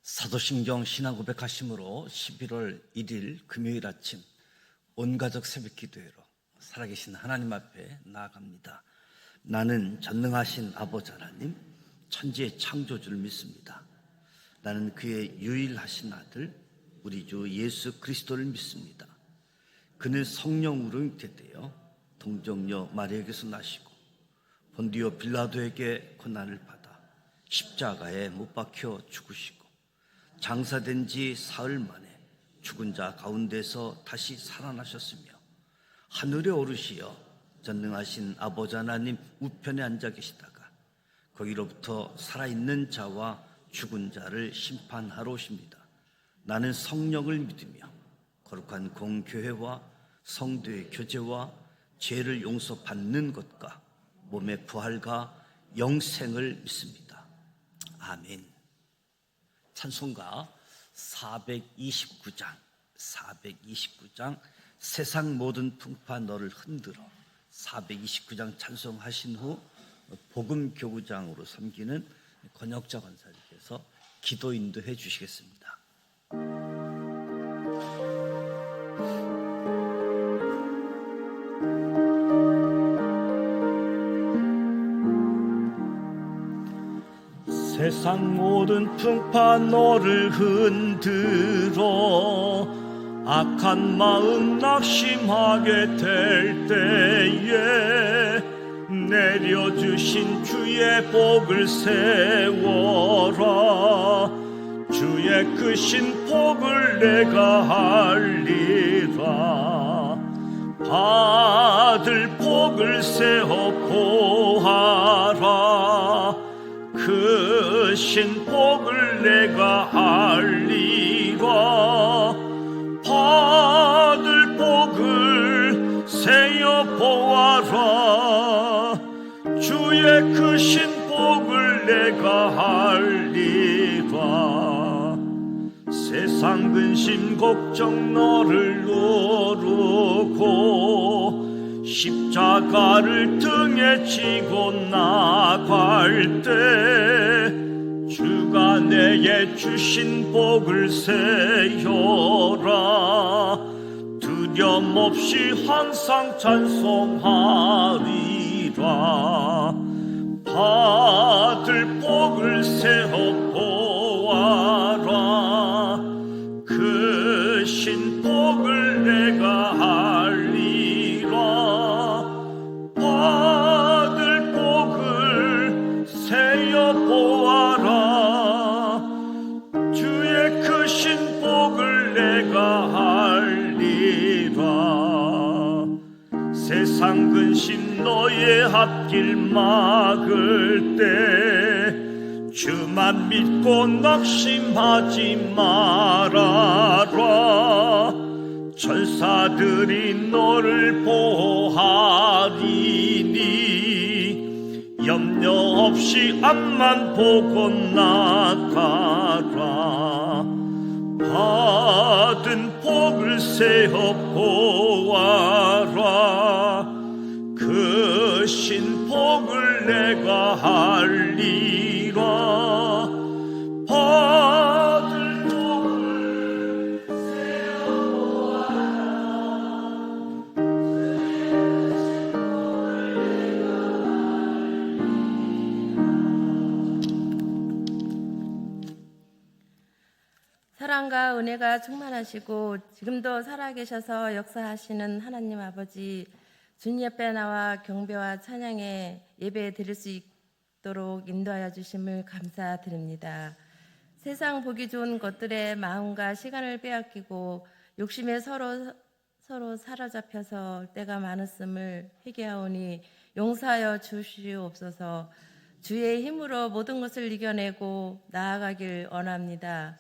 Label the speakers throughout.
Speaker 1: 사도신경 신앙 고백하심으로 11월 1일 금요일 아침 온가족 새벽 기도회로 살아계신 하나님 앞에 나아갑니다. 나는 전능하신 아버지 하나님, 천지의 창조주를 믿습니다. 나는 그의 유일하신 아들 우리 주 예수 그리스도를 믿습니다. 그는 성령으로 잉태되어 동정녀 마리아에게서 나시고 본디오 빌라도에게 고난을 받아 십자가에 못 박혀 죽으시고 장사된 지 사흘 만에 죽은 자 가운데서 다시 살아나셨으며 하늘에 오르시어 전능하신 아버지 하나님 우편에 앉아 계시다가 거기로부터 살아있는 자와 죽은 자를 심판하러 오십니다. 나는 성령을 믿으며 거룩한 공교회와 성도의 교제와 죄를 용서받는 것과 몸의 부활과 영생을 믿습니다. 아멘. 찬송가 429장 세상 모든 풍파 너를 흔들어 429장 찬송하신 후 복음교구장으로 섬기는 권혁자 권사님께서 기도 인도해 주시겠습니다. 세상 모든 풍파 너를 흔들어 악한 마음 낙심하게 될 때에 내려주신 주의 복을 세워라. 주의 크신 복을 내가 알리라. 받을 복을 세어 보아라. 크신 복을 내가 알리라. 받을 복을 세어 보아라. 주의 크신 복을 내가 알리라. 세상 근심 걱정 너를 누르고 십자가를 등에 지고 나갈 때 주가 내게 주신 복을 세어라. 두려움 없이 항상 찬송하리라. 받을 복을 세어 보아라. 크신 복을 내가 알리라. 받을 복을 세어 보아라. 주의 크신 복을 내가 알리라. 세상 근심 너의 앞길 막을 때 주만 믿고 낙심하지 말아라. 천사들이 너를 보호하리니 염려 없이 앞만 보고 나가라. 받은 복을 세어 보아라. 크신 복을 내가 알리라. 받을 복을 세어 보아라.
Speaker 2: 사랑과 은혜가 충만하시고 지금도 살아계셔서 역사하시는 하나님 아버지, 주님 옆에 나와 경배와 찬양의 예배 드릴 수 있도록 인도하여 주심을 감사드립니다. 세상 보기 좋은 것들에 마음과 시간을 빼앗기고 욕심에 서로 사로잡혀서 때가 많았음을 회개하오니 용서하여 주시옵소서. 주의 힘으로 모든 것을 이겨내고 나아가길 원합니다.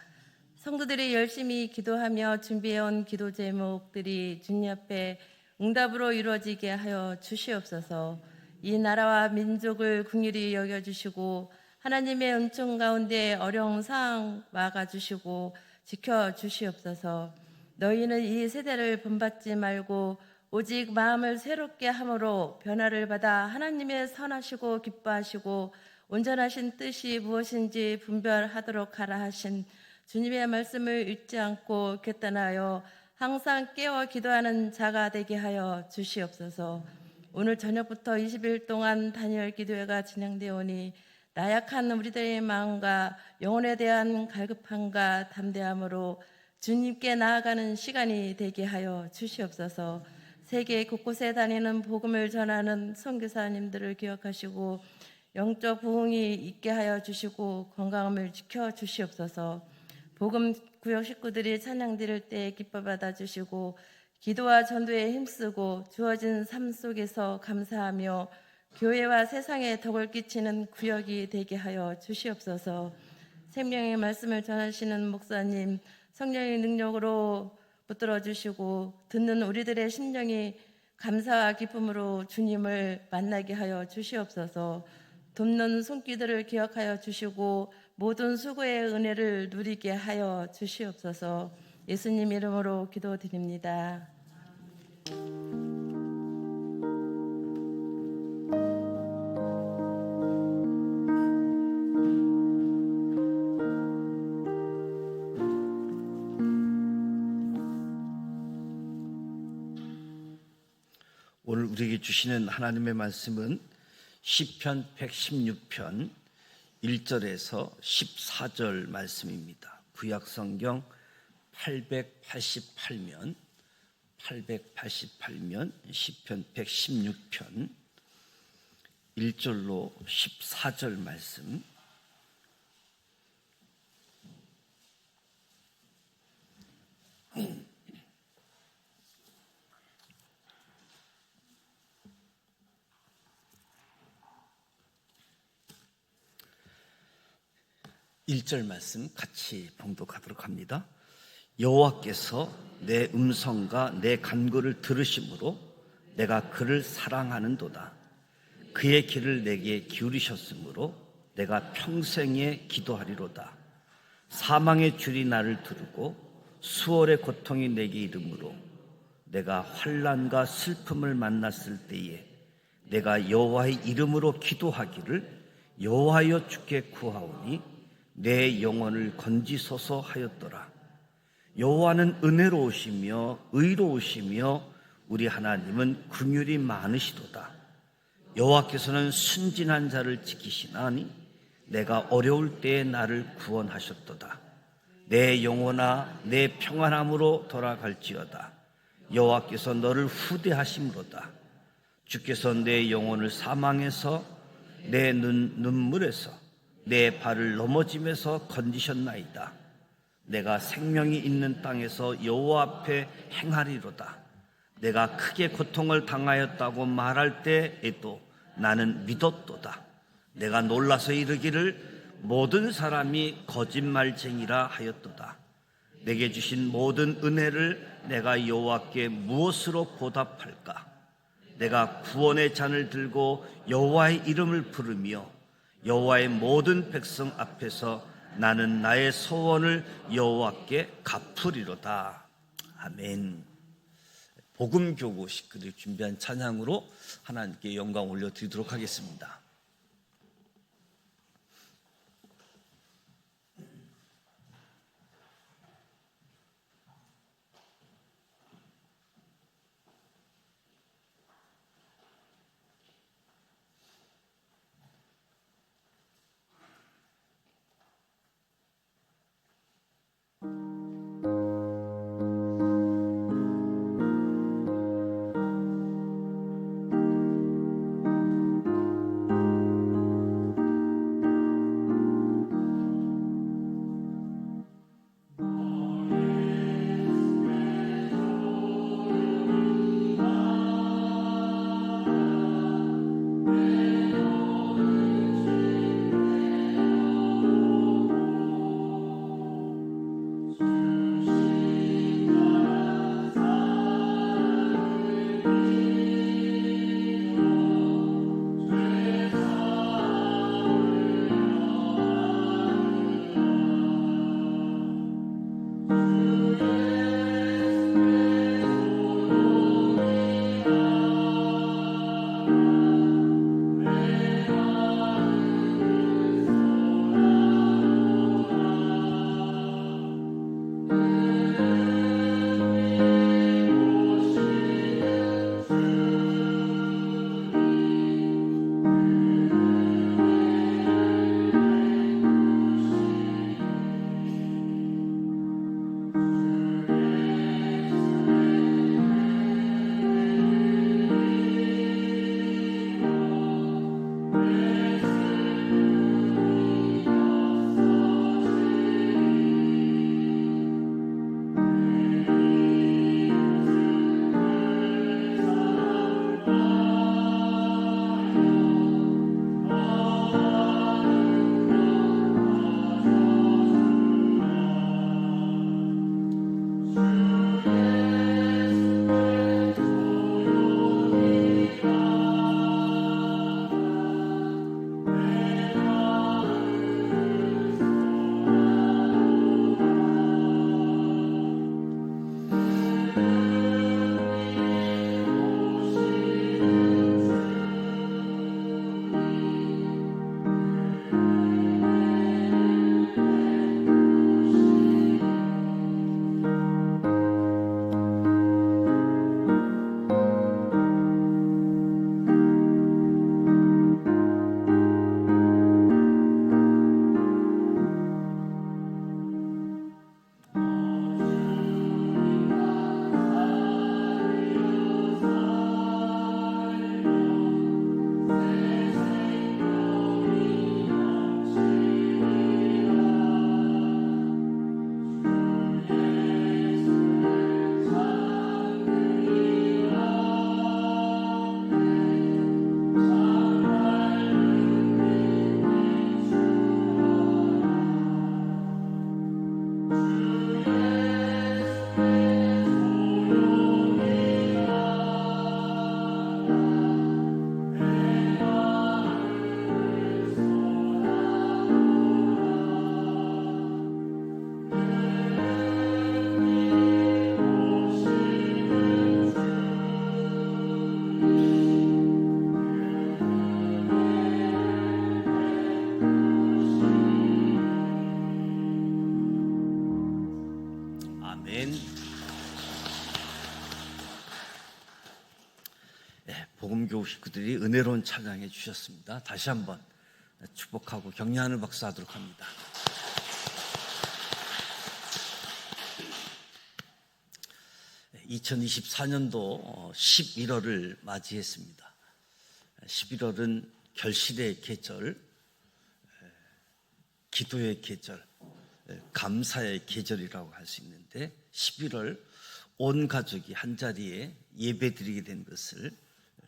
Speaker 2: 성도들이 열심히 기도하며 준비해온 기도 제목들이 주님 앞에 응답으로 이루어지게 하여 주시옵소서. 이 나라와 민족을 긍휼히 여겨주시고 하나님의 은총 가운데 어려운 상황 막아주시고 지켜주시옵소서. 너희는 이 세대를 본받지 말고 오직 마음을 새롭게 함으로 변화를 받아 하나님의 선하시고 기뻐하시고 온전하신 뜻이 무엇인지 분별하도록 하라 하신 주님의 말씀을 잊지 않고 결단하여 항상 깨어 기도하는 자가 되게 하여 주시옵소서. 오늘 저녁부터 20일 동안 단열 기도회가 진행되오니 나약한 우리들의 마음과 영혼에 대한 갈급함과 담대함으로 주님께 나아가는 시간이 되게 하여 주시옵소서. 세계 곳곳에 다니는 복음을 전하는 선교사님들을 기억하시고 영적 부흥이 있게 하여 주시고 건강함을 지켜 주시옵소서. 복음 구역 식구들이 찬양 드릴 때 기뻐 받아 주시고 기도와 전도에 힘쓰고 주어진 삶 속에서 감사하며 교회와 세상에 덕을 끼치는 구역이 되게 하여 주시옵소서. 생명의 말씀을 전하시는 목사님 성령의 능력으로 붙들어 주시고 듣는 우리들의 심령이 감사와 기쁨으로 주님을 만나게 하여 주시옵소서. 돕는 손길들을 기억하여 주시고 모든 수고의 은혜를 누리게 하여 주시옵소서. 예수님 이름으로 기도드립니다.
Speaker 3: 오늘 우리에게 주시는 하나님의 말씀은 시편 116편 1절에서 14절 말씀입니다. 구약성경 888면 시편 116편 1절로 14절 말씀. 일 절 말씀 같이 봉독하도록 합니다. 여호와께서 내 음성과 내 간구를 들으심으로 내가 그를 사랑하는도다. 그의 길을 내게 기울이셨으므로 내가 평생에 기도하리로다. 사망의 줄이 나를 두르고 수월의 고통이 내게 이르므로 내가 환난과 슬픔을 만났을 때에 내가 여호와의 이름으로 기도하기를 여호와여 주께 구하오니 내 영혼을 건지소서 하였더라. 여호와는 은혜로우시며 의로우시며 우리 하나님은 긍휼이 많으시도다. 여호와께서는 순진한 자를 지키시나니 내가 어려울 때에 나를 구원하셨도다. 내 영혼아 내 평안함으로 돌아갈지어다. 여호와께서 너를 후대하심으로다. 주께서 내 영혼을 사망에서 내 눈물에서 내 발을 넘어짐에서 건지셨나이다. 내가 생명이 있는 땅에서 여호와 앞에 행하리로다. 내가 크게 고통을 당하였다고 말할 때에도 나는 믿었도다. 내가 놀라서 이르기를 모든 사람이 거짓말쟁이라 하였도다. 내게 주신 모든 은혜를 내가 여호와께 무엇으로 보답할까? 내가 구원의 잔을 들고 여호와의 이름을 부르며 여호와의 모든 백성 앞에서 나는 나의 소원을 여호와께 갚으리로다. 아멘. 복음교구 식구들이 준비한 찬양으로 하나님께 영광 올려드리도록 하겠습니다. 교육 식구들이 은혜로운 찬양해 주셨습니다. 다시 한번 축복하고 격려하는 박수하도록 합니다. 네, 2024년도 11월을 맞이했습니다. 11월은 결실의 계절, 기도의 계절, 감사의 계절이라고 할 수 있는데 11월 온 가족이 한자리에 예배드리게 된 것을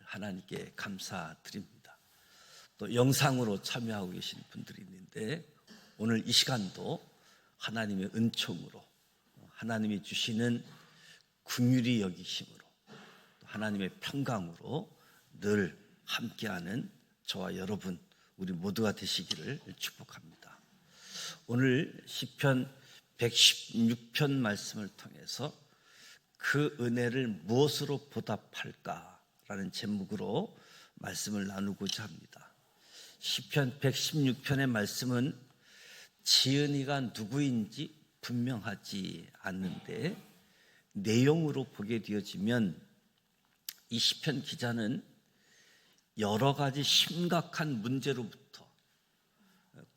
Speaker 3: 하나님께 감사드립니다. 또 영상으로 참여하고 계신 분들이 있는데 오늘 이 시간도 하나님의 은총으로 하나님이 주시는 긍휼히 여기심으로 하나님의 평강으로 늘 함께하는 저와 여러분 우리 모두가 되시기를 축복합니다. 오늘 시편 116편 말씀을 통해서 그 은혜를 무엇으로 보답할까라는 제목으로 말씀을 나누고자 합니다. 시편 116편의 말씀은 지은이가 누구인지 분명하지 않는데 내용으로 보게 되어지면 이 시편 기자는 여러 가지 심각한 문제로부터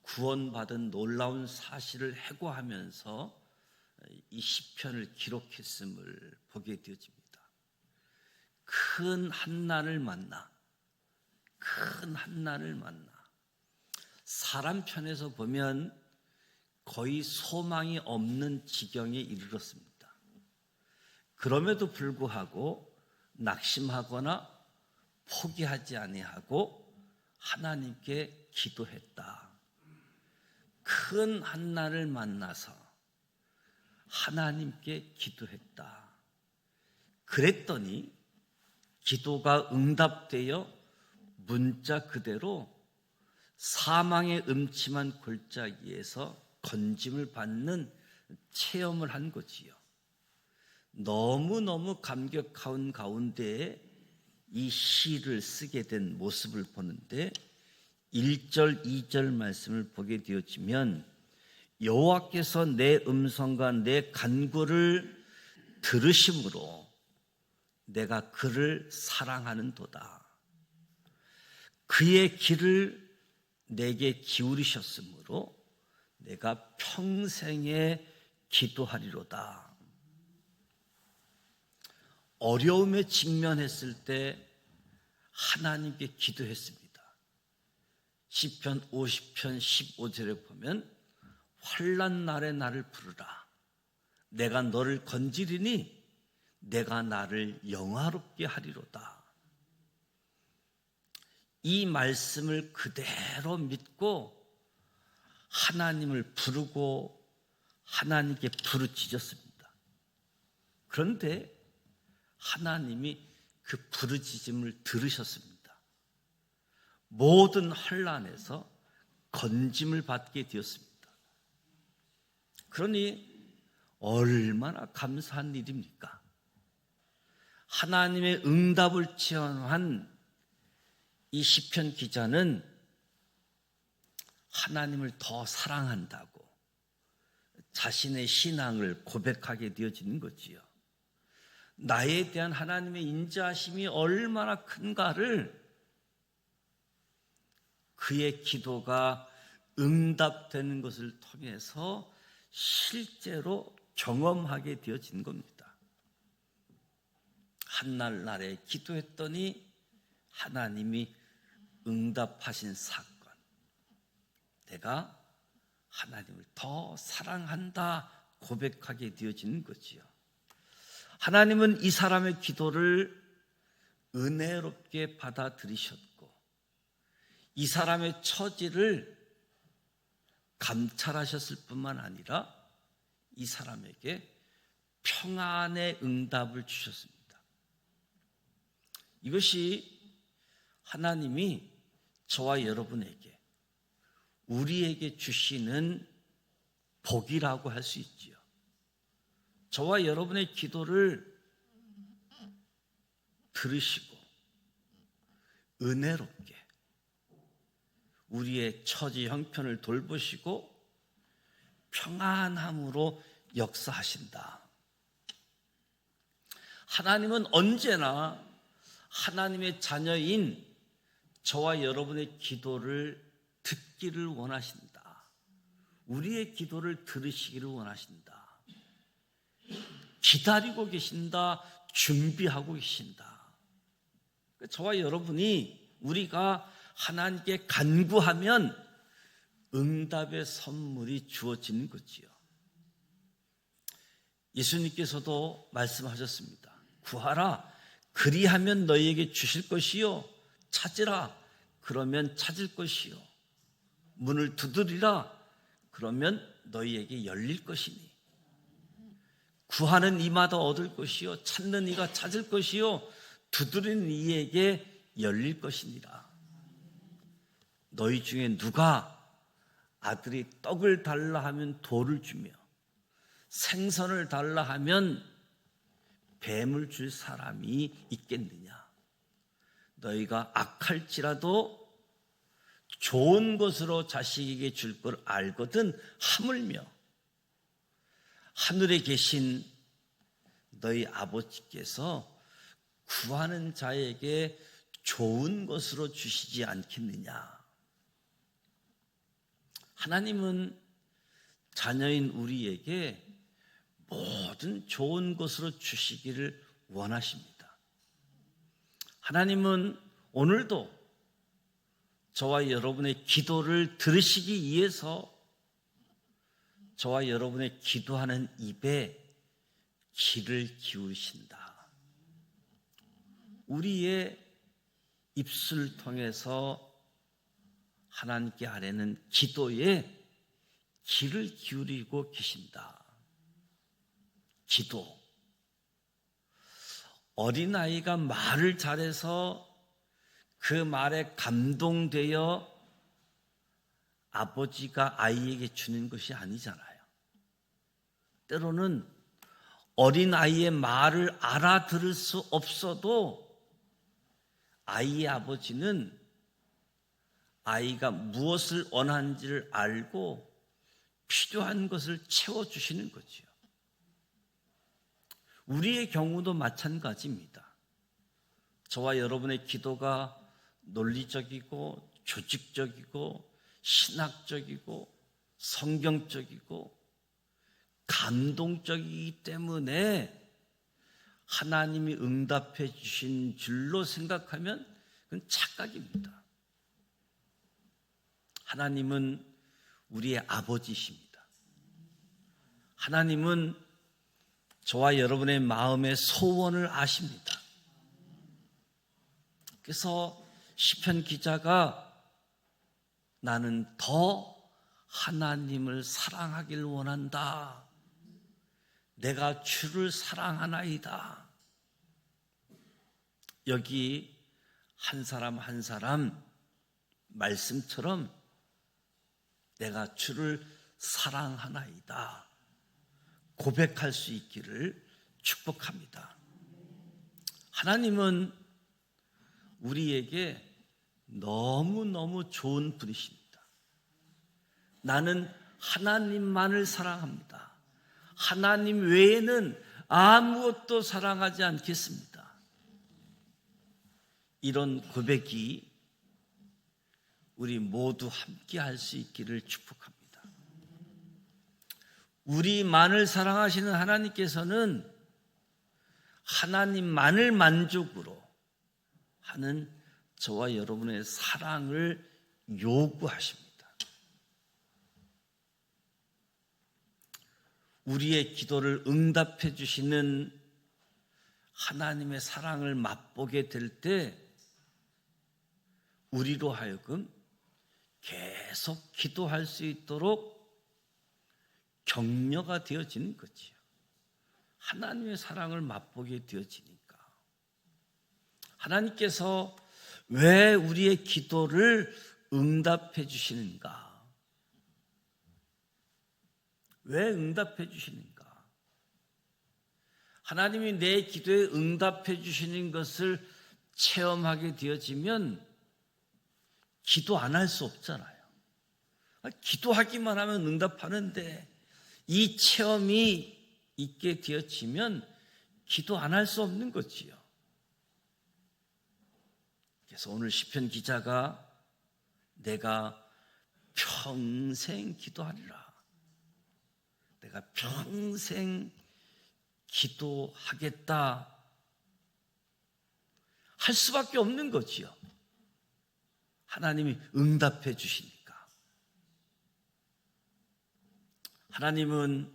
Speaker 3: 구원받은 놀라운 사실을 해고하면서 이 시편을 기록했음을 보게 되어집니다. 큰 한난을 만나 사람 편에서 보면 거의 소망이 없는 지경에 이르렀습니다. 그럼에도 불구하고 낙심하거나 포기하지 아니하고 하나님께 기도했다. 큰 한난을 만나서 하나님께 기도했다. 그랬더니 기도가 응답되어 문자 그대로 사망의 음침한 골짜기에서 건짐을 받는 체험을 한 거지요. 너무너무 감격한 가운데에 이 시를 쓰게 된 모습을 보는데 1절, 2절 말씀을 보게 되어지면 여호와께서 내 음성과 내 간구를 들으심으로 내가 그를 사랑하는도다. 그의 길을 내게 기울이셨으므로 내가 평생에 기도하리로다. 어려움에 직면했을 때 하나님께 기도했습니다. 시편 50편 15절에 보면 환난 날에 나를 부르라. 내가 너를 건지리니 내가 나를 영화롭게 하리로다. 이 말씀을 그대로 믿고 하나님을 부르고 하나님께 부르짖었습니다. 그런데 하나님이 그 부르짖음을 들으셨습니다. 모든 환난에서 건짐을 받게 되었습니다. 그러니 얼마나 감사한 일입니까? 하나님의 응답을 체험한 이 시편 기자는 하나님을 더 사랑한다고 자신의 신앙을 고백하게 되어지는 거지요. 나에 대한 하나님의 인자하심이 얼마나 큰가를 그의 기도가 응답되는 것을 통해서 실제로 경험하게 되어진 겁니다. 한날날에 기도했더니 하나님이 응답하신 사건. 내가 하나님을 더 사랑한다 고백하게 되어지는 거지요. 하나님은 이 사람의 기도를 은혜롭게 받아들이셨고 이 사람의 처지를 감찰하셨을 뿐만 아니라 이 사람에게 평안의 응답을 주셨습니다. 이것이 하나님이 저와 여러분에게 우리에게 주시는 복이라고 할 수 있지요. 저와 여러분의 기도를 들으시고 은혜롭게 우리의 처지 형편을 돌보시고 평안함으로 역사하신다. 하나님은 언제나 하나님의 자녀인 저와 여러분의 기도를 듣기를 원하신다. 우리의 기도를 들으시기를 원하신다. 기다리고 계신다. 준비하고 계신다. 저와 여러분이 우리가 하나님께 간구하면 응답의 선물이 주어지는 거지요. 예수님께서도 말씀하셨습니다. 구하라, 그리하면 너희에게 주실 것이요. 찾으라, 그러면 찾을 것이요. 문을 두드리라, 그러면 너희에게 열릴 것이니. 구하는 이마다 얻을 것이요, 찾는 이가 찾을 것이요, 두드리는 이에게 열릴 것이니라. 너희 중에 누가 아들이 떡을 달라 하면 돌을 주며 생선을 달라 하면 뱀을 줄 사람이 있겠느냐? 너희가 악할지라도 좋은 것으로 자식에게 줄 걸 알거든 하물며 하늘에 계신 너희 아버지께서 구하는 자에게 좋은 것으로 주시지 않겠느냐? 하나님은 자녀인 우리에게 모든 좋은 것으로 주시기를 원하십니다. 하나님은 오늘도 저와 여러분의 기도를 들으시기 위해서 저와 여러분의 기도하는 입에 귀를 기울이신다. 우리의 입술을 통해서 하나님께 아뢰는 기도에 귀를 기울이고 계신다. 기도. 어린아이가 말을 잘해서 그 말에 감동되어 아버지가 아이에게 주는 것이 아니잖아요. 때로는 어린아이의 말을 알아들을 수 없어도 아이의 아버지는 아이가 무엇을 원하는지를 알고 필요한 것을 채워주시는 거지요. 우리의 경우도 마찬가지입니다. 저와 여러분의 기도가 논리적이고 조직적이고 신학적이고 성경적이고 감동적이기 때문에 하나님이 응답해 주신 줄로 생각하면 그건 착각입니다. 하나님은 우리의 아버지십니다. 하나님은 저와 여러분의 마음의 소원을 아십니다. 그래서 시편 기자가 나는 더 하나님을 사랑하길 원한다. 내가 주를 사랑하나이다. 여기 한 사람 한 사람 말씀처럼 내가 주를 사랑하나이다 고백할 수 있기를 축복합니다. 하나님은 우리에게 너무너무 좋은 분이십니다. 나는 하나님만을 사랑합니다. 하나님 외에는 아무것도 사랑하지 않겠습니다. 이런 고백이 우리 모두 함께 할 수 있기를 축복합니다. 우리만을 사랑하시는 하나님께서는 하나님만을 만족으로 하는 저와 여러분의 사랑을 요구하십니다. 우리의 기도를 응답해 주시는 하나님의 사랑을 맛보게 될 때 우리로 하여금 계속 기도할 수 있도록 격려가 되어지는 거지요. 하나님의 사랑을 맛보게 되어지니까. 하나님께서 왜 우리의 기도를 응답해 주시는가? 왜 응답해 주시는가? 하나님이 내 기도에 응답해 주시는 것을 체험하게 되어지면 기도 안 할 수 없잖아요. 기도하기만 하면 응답하는데 이 체험이 있게 되어지면 기도 안 할 수 없는 거지요. 그래서 오늘 시편 기자가 내가 평생 기도하리라, 내가 평생 기도하겠다 할 수밖에 없는 거지요. 하나님이 응답해 주시니까. 하나님은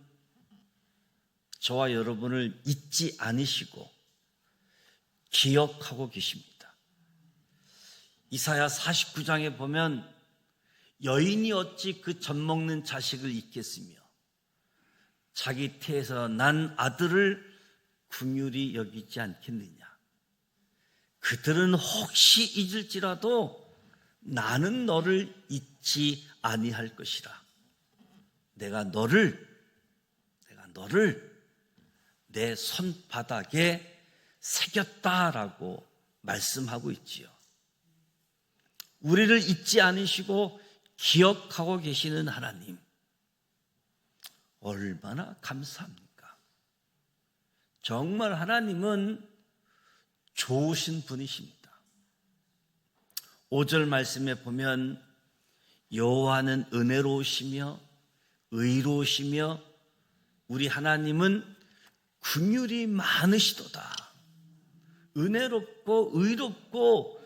Speaker 3: 저와 여러분을 잊지 않으시고 기억하고 계십니다. 이사야 49장에 보면 여인이 어찌 그 젖먹는 자식을 잊겠으며 자기 태에서 난 아들을 긍휼히 여기지 않겠느냐. 그들은 혹시 잊을지라도 나는 너를 잊지 아니할 것이라. 내가 너를 내 손바닥에 새겼다라고 말씀하고 있지요. 우리를 잊지 않으시고 기억하고 계시는 하나님, 얼마나 감사합니까? 정말 하나님은 좋으신 분이십니다. 5절 말씀에 보면 여호와는 은혜로우시며 의로우시며 우리 하나님은 긍휼이 많으시도다. 은혜롭고 의롭고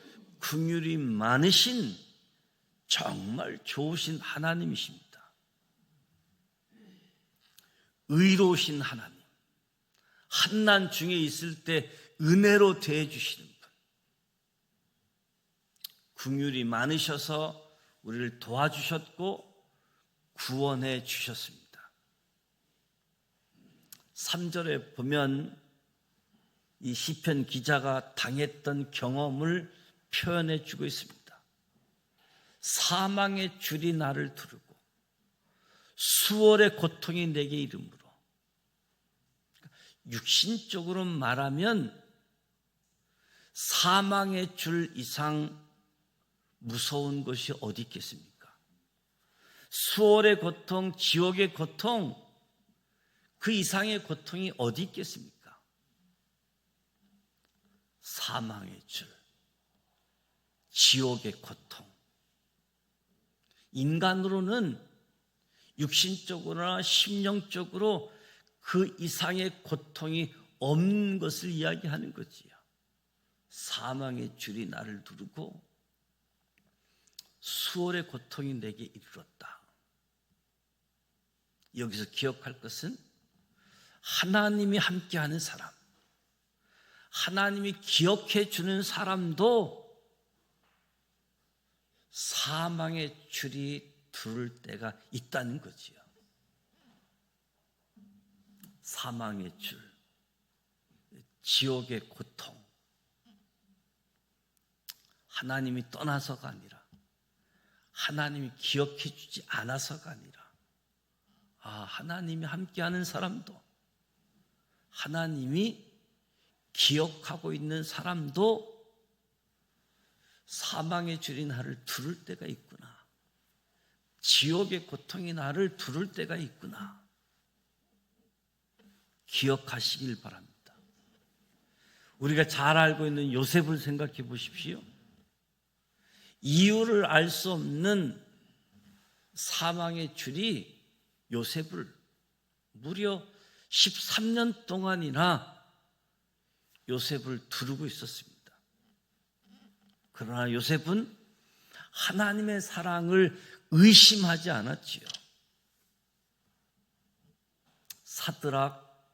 Speaker 3: 긍휼이 많으신 정말 좋으신 하나님이십니다. 의로우신 하나님, 환난 중에 있을 때 은혜로 대해주시는 분, 긍휼이 많으셔서 우리를 도와주셨고 구원해 주셨습니다. 3절에 보면 이 시편 기자가 당했던 경험을 표현해 주고 있습니다. 사망의 줄이 나를 두르고 수월의 고통이 내게 이름으로. 육신적으로 말하면 사망의 줄 이상 무서운 것이 어디 있겠습니까? 수월의 고통, 지옥의 고통, 그 이상의 고통이 어디 있겠습니까? 사망의 줄, 지옥의 고통. 인간으로는 육신적으로나 심령적으로 그 이상의 고통이 없는 것을 이야기하는 거지요. 사망의 줄이 나를 두르고 수월의 고통이 내게 이르렀다. 여기서 기억할 것은 하나님이 함께하는 사람, 하나님이 기억해 주는 사람도 사망의 줄이 두를 때가 있다는 거지요. 사망의 줄, 지옥의 고통, 하나님이 떠나서가 아니라 하나님이 기억해 주지 않아서가 아니라 하나님이 함께하는 사람도, 하나님이 기억하고 있는 사람도 사망의 줄이 나를 두를 때가 있구나, 지옥의 고통이 나를 두를 때가 있구나, 기억하시길 바랍니다. 우리가 잘 알고 있는 요셉을 생각해 보십시오. 이유를 알 수 없는 사망의 줄이 요셉을 무려 13년 동안이나 요셉을 두르고 있었습니다. 그러나 요셉은 하나님의 사랑을 의심하지 않았지요. 사드락,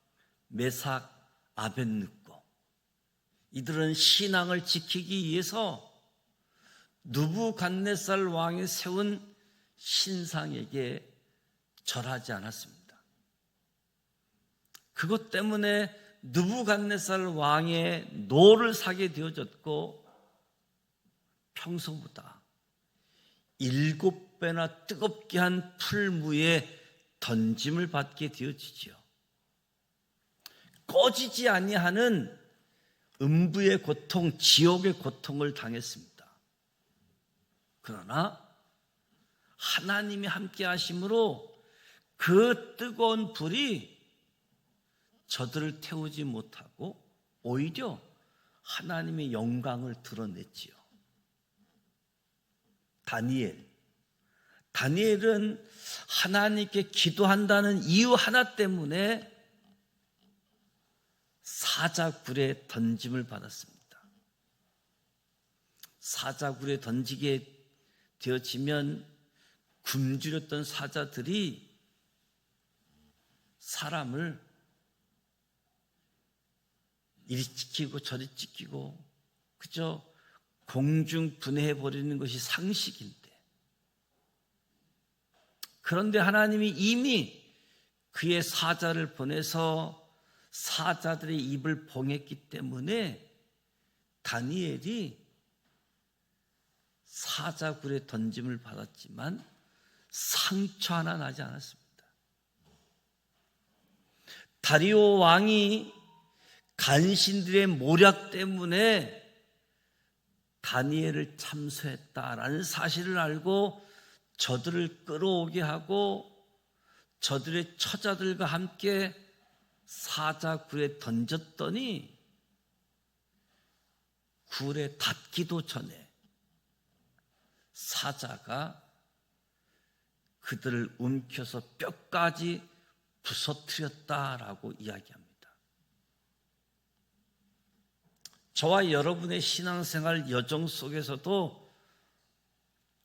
Speaker 3: 메삭, 아벳느고, 이들은 신앙을 지키기 위해서 느부갓네살 왕이 세운 신상에게 절하지 않았습니다. 그것 때문에 느부갓네살 왕의 노를 사게 되어졌고 평소보다 7배나 뜨겁게 한 풀무에 던짐을 받게 되어지죠. 꺼지지 아니하는 음부의 고통, 지옥의 고통을 당했습니다. 그러나 하나님이 함께 하심으로 그 뜨거운 불이 저들을 태우지 못하고 오히려 하나님의 영광을 드러냈지요. 다니엘은 하나님께 기도한다는 이유 하나 때문에 사자굴에 던짐을 받았습니다. 사자굴에 던지게 되어지면 굶주렸던 사자들이 사람을 이리 찢기고 저리 찢기고 그저 공중 분해해 버리는 것이 상식인데, 그런데 하나님이 이미 그의 사자를 보내서 사자들의 입을 봉했기 때문에 다니엘이 사자굴에 던짐을 받았지만 상처 하나 나지 않았습니다. 다리오 왕이 간신들의 모략 때문에 다니엘을 참소했다라는 사실을 알고 저들을 끌어오게 하고 저들의 처자들과 함께 사자굴에 던졌더니 굴에 닿기도 전에 사자가 그들을 움켜서 뼈까지 부서뜨렸다라고 이야기합니다. 저와 여러분의 신앙생활 여정 속에서도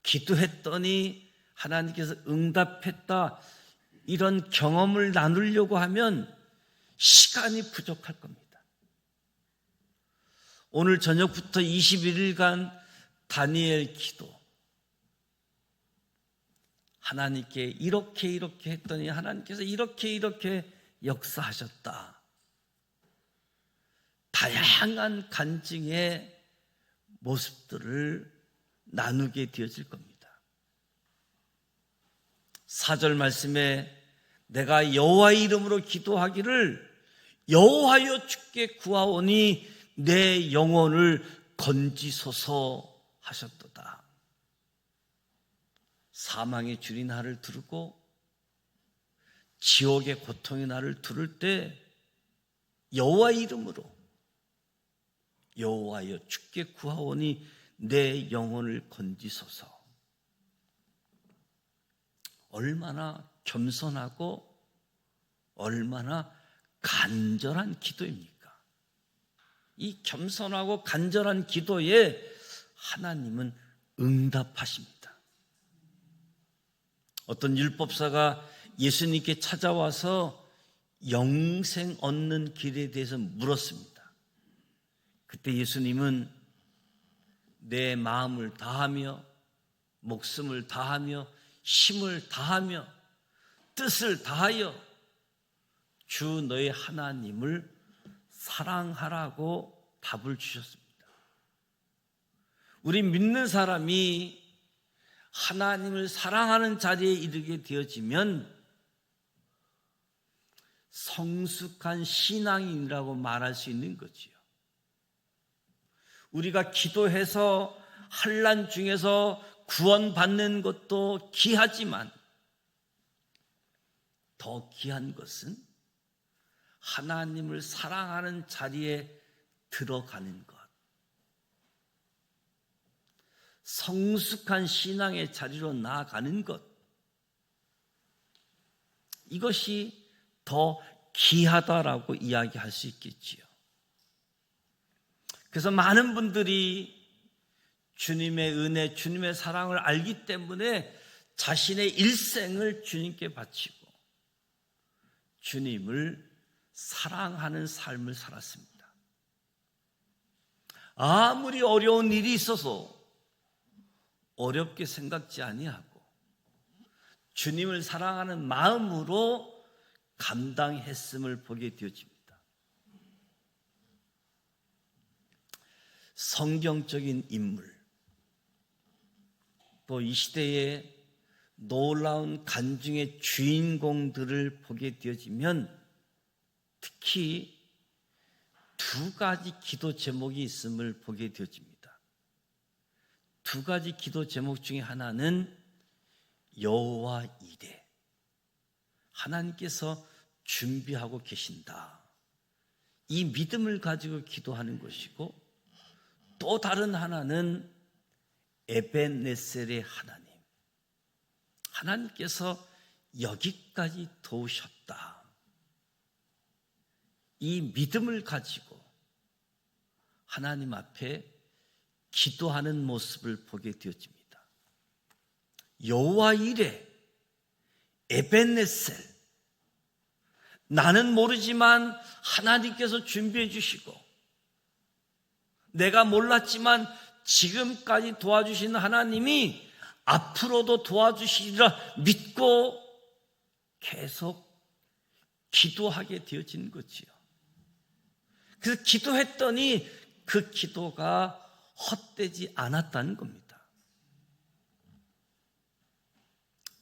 Speaker 3: 기도했더니 하나님께서 응답했다, 이런 경험을 나누려고 하면 시간이 부족할 겁니다. 오늘 저녁부터 21일간 다니엘 기도, 하나님께 이렇게 했더니 하나님께서 이렇게 역사하셨다, 다양한 간증의 모습들을 나누게 되어질 겁니다. 4절 말씀에 내가 여호와의 이름으로 기도하기를 여호와여 주께 구하오니 내 영혼을 건지소서 하셨도다. 사망의 줄이 나를 두르고 지옥의 고통이 나를 두를 때 여호와의 이름으로 여호와여 주께 구하오니 내 영혼을 건지소서. 얼마나 겸손하고 얼마나 간절한 기도입니까? 이 겸손하고 간절한 기도에 하나님은 응답하십니다. 어떤 율법사가 예수님께 찾아와서 영생 얻는 길에 대해서 물었습니다. 그때 예수님은 내 마음을 다하며 목숨을 다하며 힘을 다하며 뜻을 다하여 주 너의 하나님을 사랑하라고 답을 주셨습니다. 우리 믿는 사람이 하나님을 사랑하는 자리에 이르게 되어지면 성숙한 신앙인이라고 말할 수 있는 거지요. 우리가 기도해서 환난 중에서 구원받는 것도 귀하지만 더 귀한 것은 하나님을 사랑하는 자리에 들어가는 것, 성숙한 신앙의 자리로 나아가는 것, 이것이 더 귀하다라고 이야기할 수 있겠지요. 그래서 많은 분들이 주님의 은혜, 주님의 사랑을 알기 때문에 자신의 일생을 주님께 바치고 주님을 사랑하는 삶을 살았습니다. 아무리 어려운 일이 있어서 어렵게 생각지 아니하고 주님을 사랑하는 마음으로 감당했음을 보게 되어집니다. 성경적인 인물, 또 이 시대의 놀라운 간증의 주인공들을 보게 되어지면 특히 두 가지 기도 제목이 있음을 보게 되어집니다. 두 가지 기도 제목 중에 하나는 여호와 이레, 하나님께서 준비하고 계신다, 이 믿음을 가지고 기도하는 것이고, 또 다른 하나는 에벤네셀의 하나님, 하나님께서 여기까지 도우셨다. 이 믿음을 가지고 하나님 앞에 기도하는 모습을 보게 되어집니다. 여호와 이레, 에벤네셀, 나는 모르지만 하나님께서 준비해 주시고, 내가 몰랐지만 지금까지 도와주시는 하나님이 앞으로도 도와주시리라 믿고 계속 기도하게 되어지는 거지요. 그래서 기도했더니 그 기도가 헛되지 않았다는 겁니다.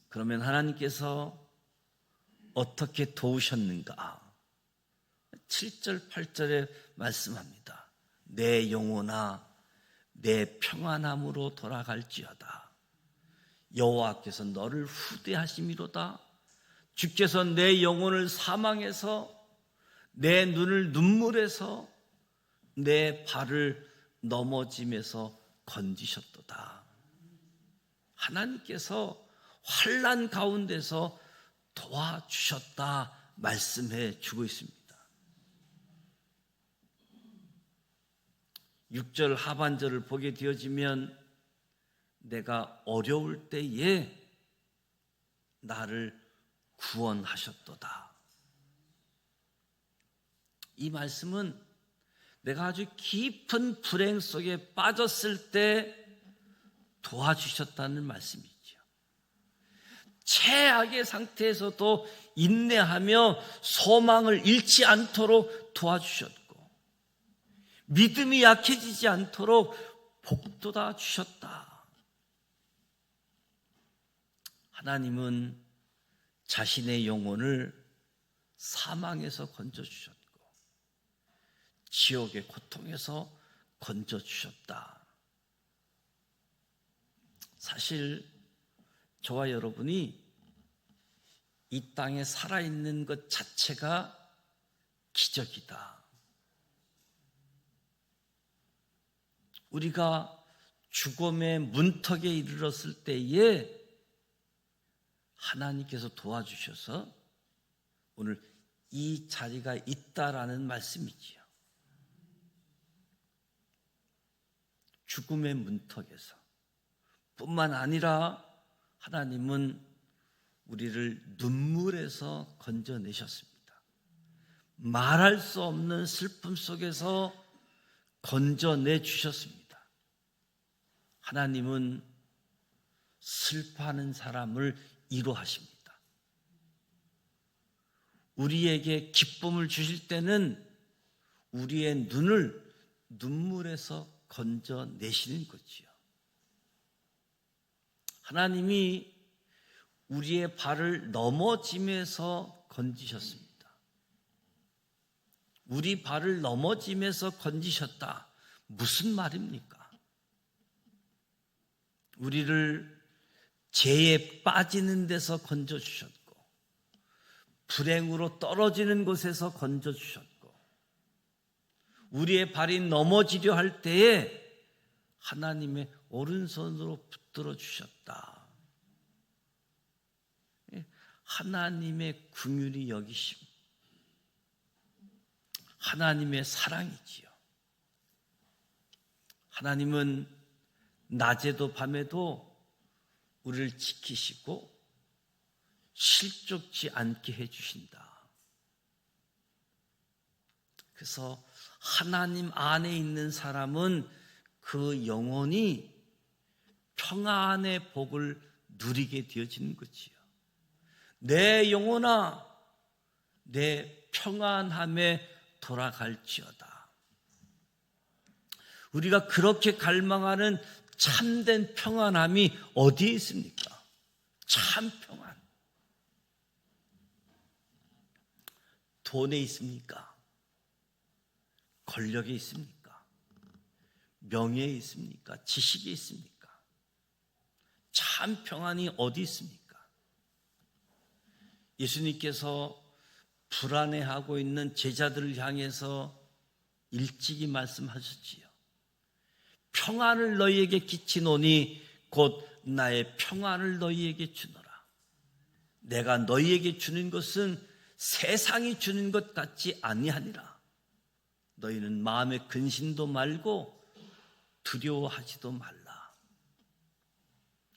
Speaker 3: 그러면 하나님께서 어떻게 도우셨는가? 7절, 8절에 말씀합니다. 내 영혼아, 내 평안함으로 돌아갈지어다. 여호와께서 너를 후대하심이로다. 주께서 내 영혼을 사망에서, 내 눈을 눈물에서, 내 발을 넘어짐에서 건지셨도다. 하나님께서 환난 가운데서 도와주셨다 말씀해 주고 있습니다. 6절 하반절을 보게 되어지면 내가 어려울 때에 나를 구원하셨도다. 이 말씀은 내가 아주 깊은 불행 속에 빠졌을 때 도와주셨다는 말씀이죠. 최악의 상태에서도 인내하며 소망을 잃지 않도록 도와주셨고, 믿음이 약해지지 않도록 복돋아 주셨다. 하나님은 자신의 영혼을 사망에서 건져주셨고 지옥의 고통에서 건져주셨다. 사실 저와 여러분이 이 땅에 살아있는 것 자체가 기적이다. 우리가 죽음의 문턱에 이르렀을 때에 하나님께서 도와주셔서 오늘 이 자리가 있다라는 말씀이지요. 죽음의 문턱에서 뿐만 아니라 하나님은 우리를 눈물에서 건져내셨습니다. 말할 수 없는 슬픔 속에서 건져내 주셨습니다. 하나님은 슬퍼하는 사람을 위로하십니다. 우리에게 기쁨을 주실 때는 우리의 눈을 눈물에서 건져내시는 거지요. 하나님이 우리의 발을 넘어짐에서 건지셨습니다. 우리 발을 넘어짐에서 건지셨다. 무슨 말입니까? 우리를 죄에 빠지는 데서 건져주셨고, 불행으로 떨어지는 곳에서 건져주셨고, 우리의 발이 넘어지려 할 때에 하나님의 오른손으로 붙들어 주셨다. 하나님의 긍휼이 여기심, 하나님의 사랑이지요. 하나님은 낮에도 밤에도 우리를 지키시고 실족지 않게 해주신다. 그래서 하나님 안에 있는 사람은 그 영혼이 평안의 복을 누리게 되어지는 거지요. 내 영혼아, 내 평안함에 돌아갈지어다. 우리가 그렇게 갈망하는 참된 평안함이 어디에 있습니까? 참 평안. 돈에 있습니까? 권력에 있습니까? 명예에 있습니까? 지식에 있습니까? 참 평안이 어디 있습니까? 예수님께서 불안해하고 있는 제자들을 향해서 일찍이 말씀하셨지요. 평안을 너희에게 끼치노니 곧 나의 평안을 너희에게 주노라. 내가 너희에게 주는 것은 세상이 주는 것 같지 아니하니라. 너희는 마음에 근심도 말고 두려워하지도 말라.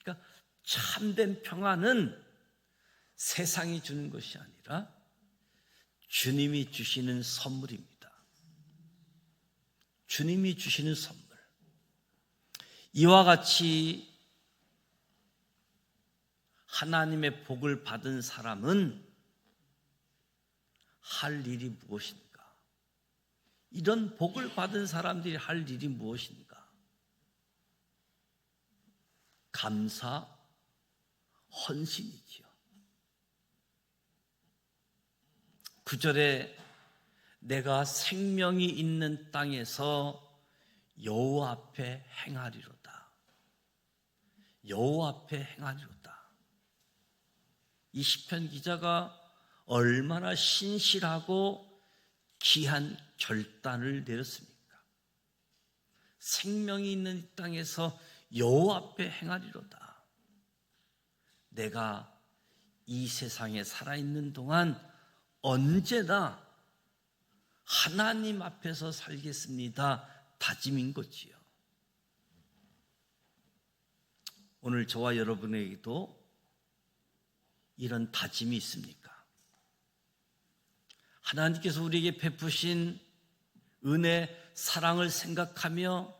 Speaker 3: 그러니까 참된 평안은 세상이 주는 것이 아니라 주님이 주시는 선물입니다. 주님이 주시는 선물. 이와 같이 하나님의 복을 받은 사람은 할 일이 무엇인가? 이런 복을 받은 사람들이 할 일이 무엇인가? 감사, 헌신이지요. 9절에 내가 생명이 있는 땅에서 여호와 앞에 행하리로다. 여호와 앞에 행하리로다. 이 시편 기자가 얼마나 신실하고 귀한 결단을 내렸습니까? 생명이 있는 이 땅에서 여호와 앞에 행하리로다. 내가 이 세상에 살아있는 동안 언제나 하나님 앞에서 살겠습니다. 다짐인 거지요. 오늘 저와 여러분에게도 이런 다짐이 있습니까? 하나님께서 우리에게 베푸신 은혜, 사랑을 생각하며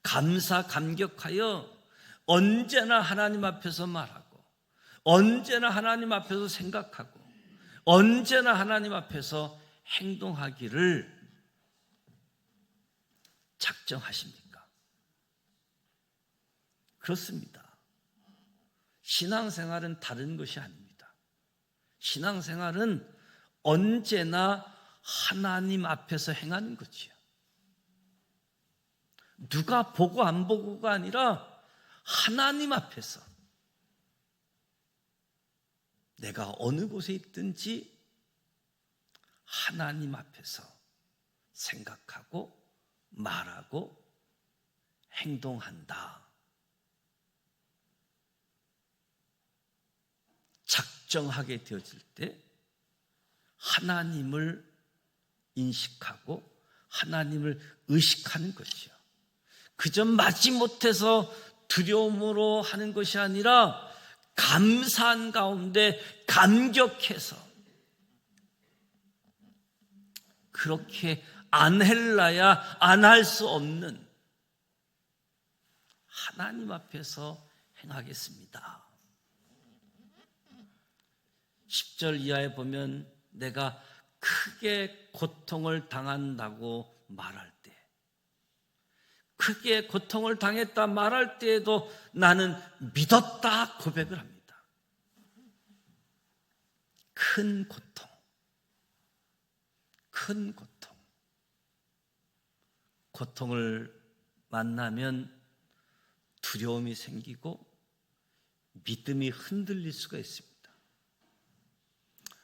Speaker 3: 감사, 감격하여 언제나 하나님 앞에서 말하고 언제나 하나님 앞에서 생각하고 언제나 하나님 앞에서 행동하기를 작정하십니까? 그렇습니다. 신앙생활은 다른 것이 아닙니다. 신앙생활은 언제나 하나님 앞에서 행하는 거지요. 누가 보고 안 보고가 아니라 하나님 앞에서 내가 어느 곳에 있든지 하나님 앞에서 생각하고 말하고 행동한다. 작정하게 되어질 때 하나님을 인식하고 하나님을 의식하는 것이요. 그저 마지못해서 두려움으로 하는 것이 아니라 감사한 가운데 감격해서 그렇게 안 할라야 안 할 수 없는 하나님 앞에서 행하겠습니다. 10절 이하에 보면 내가 크게 고통을 당한다고 말할 때, 크게 고통을 당했다 말할 때에도 나는 믿었다 고백을 합니다. 큰 고통, 큰 고통. 고통을 만나면 두려움이 생기고 믿음이 흔들릴 수가 있습니다.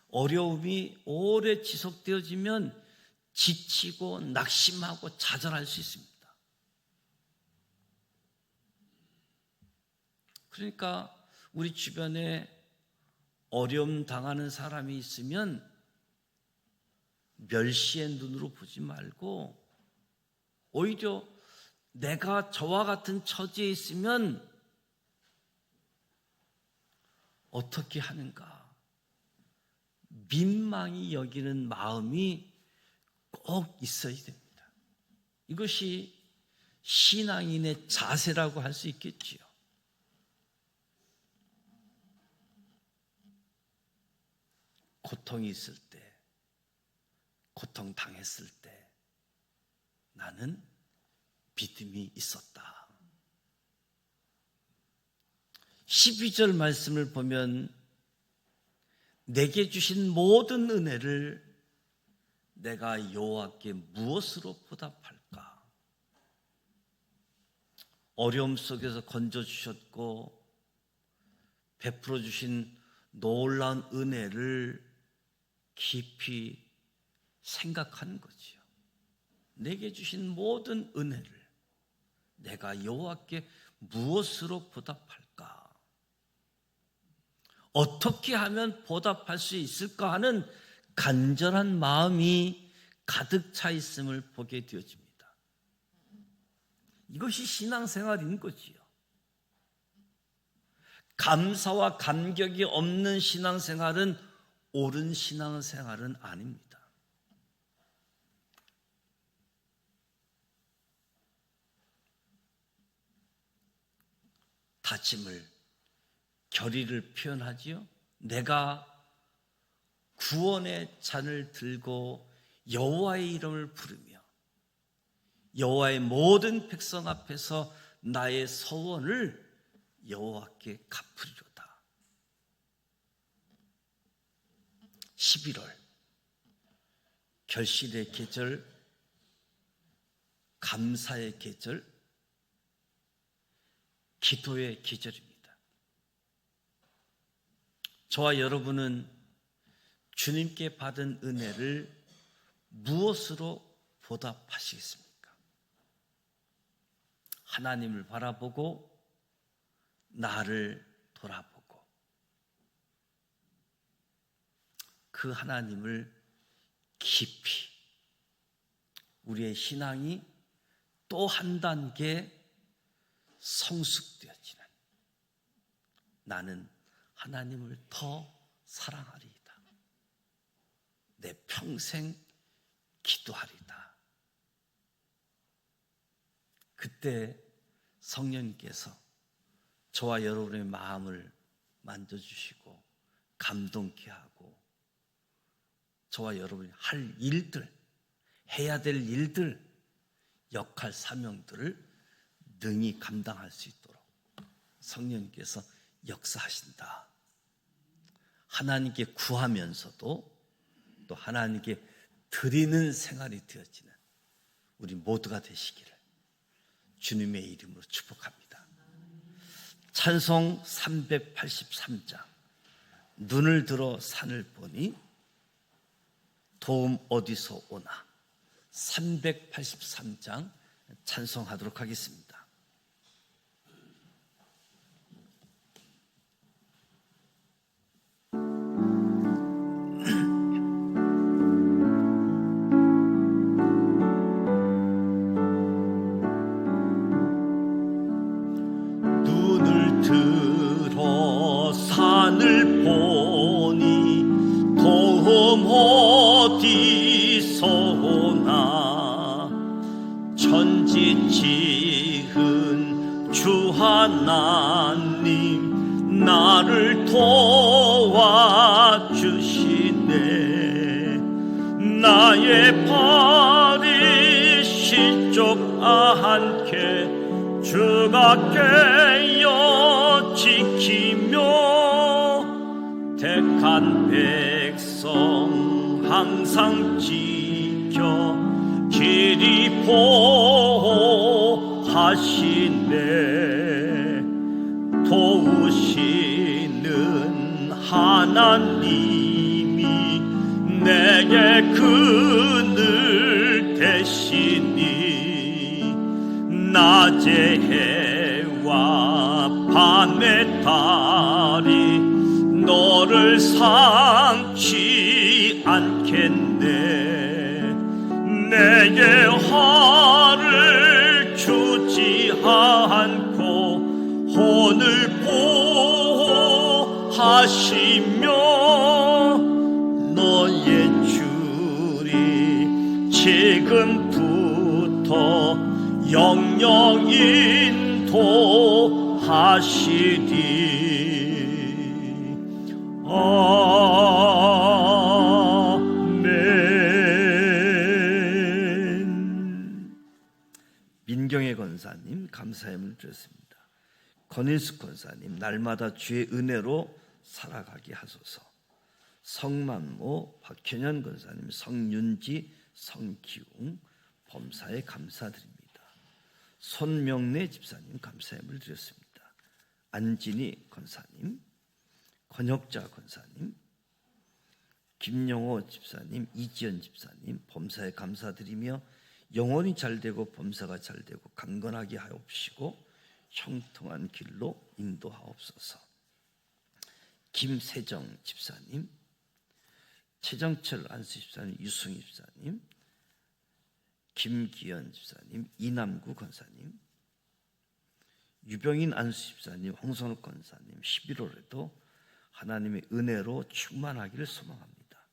Speaker 3: 어려움이 오래 지속되어지면 지치고 낙심하고 좌절할 수 있습니다. 그러니까 우리 주변에 어려움 당하는 사람이 있으면 멸시의 눈으로 보지 말고 오히려 내가 저와 같은 처지에 있으면 어떻게 하는가? 민망히 여기는 마음이 꼭 있어야 됩니다. 이것이 신앙인의 자세라고 할 수 있겠지요. 고통이 있을 때, 고통 당했을 때 나는 믿음이 있었다. 12절 말씀을 보면 내게 주신 모든 은혜를 내가 여호와께 무엇으로 보답할까? 어려움 속에서 건져주셨고 베풀어 주신 놀라운 은혜를 깊이 생각하는 거지요. 내게 주신 모든 은혜를 내가 여호와께 무엇으로 보답할까? 어떻게 하면 보답할 수 있을까 하는 간절한 마음이 가득 차 있음을 보게 되어집니다. 이것이 신앙생활인 거지요. 감사와 감격이 없는 신앙생활은 옳은 신앙생활은 아닙니다. 다짐을, 결의를 표현하지요. 내가 구원의 잔을 들고 여호와의 이름을 부르며 여호와의 모든 백성 앞에서 나의 서원을 여호와께 갚으리로다. 11월 결실의 계절, 감사의 계절, 기도의 계절입니다. 저와 여러분은 주님께 받은 은혜를 무엇으로 보답하시겠습니까? 하나님을 바라보고 나를 돌아보고 그 하나님을 깊이 우리의 신앙이 또 한 단계 성숙되어지는 나는 하나님을 더 사랑하리이다. 내 평생 기도하리이다. 그때 성령님께서 저와 여러분의 마음을 만져주시고 감동케 하고 저와 여러분이 할 일들, 해야 될 일들, 역할, 사명들을 능히 감당할 수 있도록 성령님께서 역사하신다. 하나님께 구하면서도 또 하나님께 드리는 생활이 되어지는 우리 모두가 되시기를 주님의 이름으로 축복합니다. 찬송 383장 눈을 들어 산을 보니 도움 어디서 오나 383장 찬송하도록 하겠습니다.
Speaker 1: 눈을 들어 산을 보니 도움 어디서 오나 천지 지은 주 하나님 나를 도와주시네. 나의 발이 실족 않게 주가 깨어 지키며 택한 백성 항상 지켜 길이 보호하시네. 도우시는 하나님이 내게 그늘 되시니 낮의 해와 밤의 달이 너를 상치 않겠네. 내게 화를 주지 않고 혼을 보호하시며 너의 줄이 지금부터 영영 인도하시리. 아멘.
Speaker 3: 민경애 권사님 감사함을 드렸습니다. 권일숙 권사님 날마다 주의 은혜로 살아가게 하소서. 성만모 박현현 권사님, 성윤지, 성기웅 범사에 감사드립니다. 손명래 집사님 감사함을 드렸습니다. 안진희 권사님, 권혁자 권사님, 김영호 집사님, 이지연 집사님 범사에 감사드리며 영혼이 잘되고 범사가 잘되고 강건하게 하옵시고 총통한 길로 인도하옵소서. 김세정 집사님, 최정철 안수 집사님, 유승희 집사님, 김기현 집사님, 이남구 권사님, 유병인 안수 집사님, 홍선욱 권사님 11월에도 하나님의 은혜로 충만하기를 소망합니다.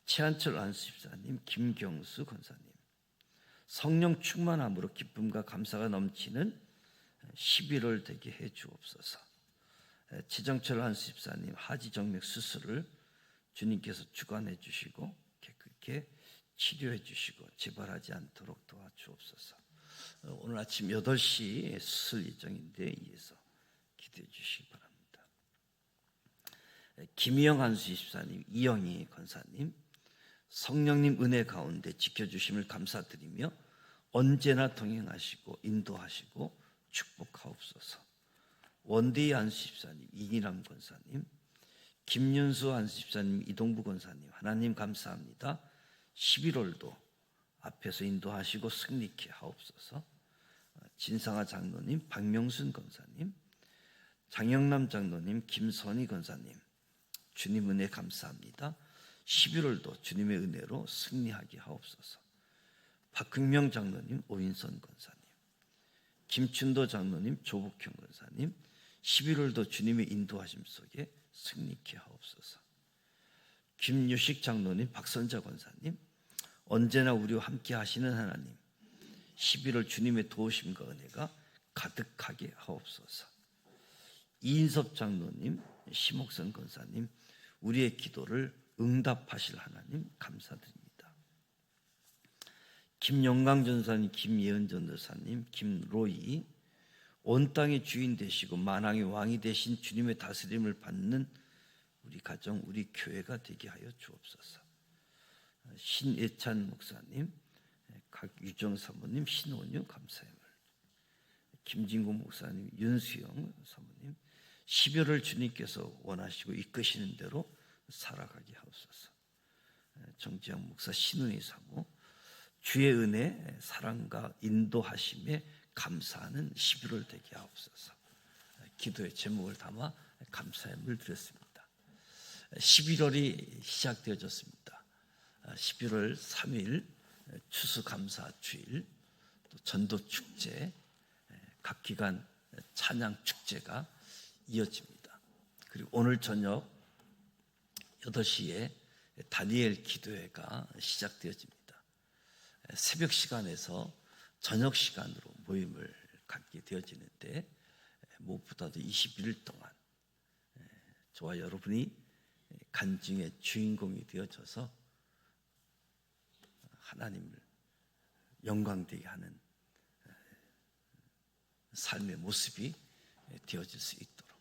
Speaker 3: 최한철 안수 집사님, 김경수 권사님, 성령 충만함으로 기쁨과 감사가 넘치는 11월 되게 해 주옵소서. 최정철 안수 집사님 하지정맥 수술을 주님께서 주관해 주시고 깨끗게 치료해 주시고 재발하지 않도록 도와주옵소서. 오늘 아침 8시 수술 예정인데 이에서 기도해 주시기 바랍니다. 김희영 안수 집사님, 이영희 권사님, 성령님 은혜 가운데 지켜주심을 감사드리며 언제나 동행하시고 인도하시고 축복하옵소서. 원대희 안수 집사님, 이기남 권사님, 김윤수 안수 집사님, 이동부 권사님 하나님 감사합니다. 11월도 앞에서 인도하시고 승리케 하옵소서. 진상아 장로님, 박명순 권사님, 장영남 장로님, 김선희 권사님 주님 은혜 감사합니다. 11월도 주님의 은혜로 승리하게 하옵소서. 박흥명 장로님, 오인선 권사님, 김춘도 장로님, 조복형 권사님 11월도 주님의 인도하심 속에 승리케 하옵소서. 김유식 장로님, 박선자 권사님 언제나 우리와 함께 하시는 하나님 11월 주님의 도우심과 은혜가 가득하게 하옵소서. 이인섭 장로님, 심옥선 권사님 우리의 기도를 응답하실 하나님 감사드립니다. 김영강 전사님, 김예은 전도사님, 김로이 온 땅의 주인 되시고 만왕의 왕이 되신 주님의 다스림을 받는 우리 가정, 우리 교회가 되게 하여 주옵소서. 신예찬 목사님, 각유정 사모님, 신원유 감사의 말, 김진구 목사님, 윤수영 사모님 12월을 주님께서 원하시고 이끄시는 대로 살아가게 하옵소서. 정지영 목사, 신은희 사모 주의 은혜, 사랑과 인도하심에 감사하는 11월 되게 하옵소서. 기도의 제목을 담아 감사의 물 드렸습니다. 11월이 시작되어졌습니다. 11월 3일 추수감사주일, 또 전도축제, 각 기간 찬양축제가 이어집니다. 그리고 오늘 저녁 8시에 다니엘 기도회가 시작되어집니다. 새벽 시간에서 저녁 시간으로 모임을 갖게 되어지는데 무엇보다도 21일 동안 저와 여러분이 간증의 주인공이 되어져서 하나님을 영광되게 하는 삶의 모습이 되어질 수 있도록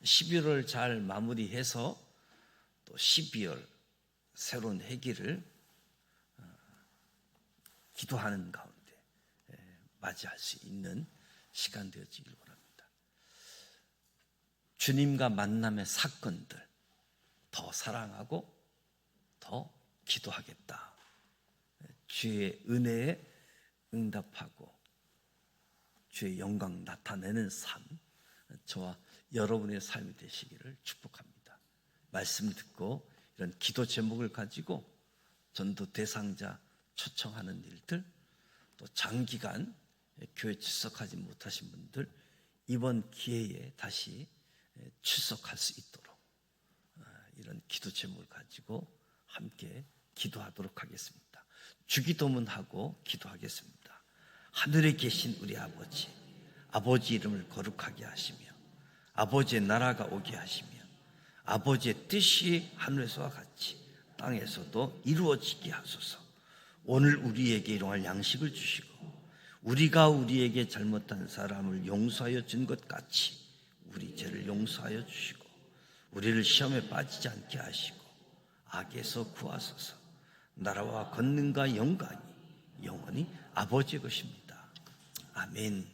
Speaker 3: 11월 잘 마무리해서 또 12월 새로운 해기를 기도하는 가운데 맞이할 수 있는 시간 되어지길 원합니다. 주님과 만남의 사건들 더 사랑하고 더 기도하겠다. 주의 은혜에 응답하고 주의 영광 나타내는 삶, 저와 여러분의 삶이 되시기를 축복합니다. 말씀 듣고 이런 기도 제목을 가지고 전도 대상자 초청하는 일들, 또 장기간 교회 출석하지 못하신 분들 이번 기회에 다시 출석할 수 있도록 이런 기도 제목을 가지고 함께 기도하도록 하겠습니다. 주기도문하고 기도하겠습니다. 하늘에 계신 우리 아버지, 아버지 이름을 거룩하게 하시며 아버지의 나라가 오게 하시며 아버지의 뜻이 하늘에서와 같이 땅에서도 이루어지게 하소서. 오늘 우리에게 일용할 양식을 주시고 우리가 우리에게 잘못한 사람을 용서하여 준 것 같이 우리 죄를 용서하여 주시고 우리를 시험에 빠지지 않게 하시고 악에서 구하소서. 나라와 권능과 영광이 영원히 아버지의 것입니다. 아멘.